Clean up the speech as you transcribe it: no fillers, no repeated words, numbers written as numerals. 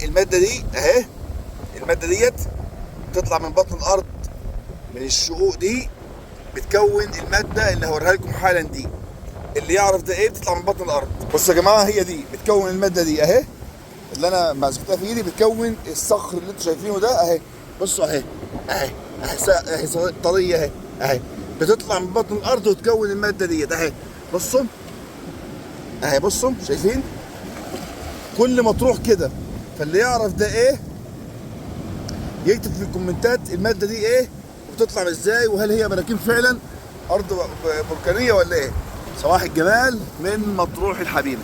الماده دي اهي، الماده ديت بتطلع من بطن الارض، من الشقوق دي بتكون الماده اللي هوريها لكم حالا دي. اللي يعرف ده ايه، بتطلع من بطن الارض. بصوا يا جماعه، هي دي بتكون الماده دي اهي، اللي انا مسكتها في ايدي، بتكون الصخر اللي انتوا شايفينه ده اهي. بصوا اهي، اهي اهي طريه اهي، اهي بتطلع من بطن الارض وتكون الماده ديت اهي. بصوا اهي، بصوا شايفين؟ كل ما تروح كده. فاللي يعرف ده ايه يكتب في الكومنتات الماده دي ايه وبتطلع ازاي، وهل هي براكين فعلا ارض بركانيه ولا ايه. صباح الجمال من مطروح الحبيبه.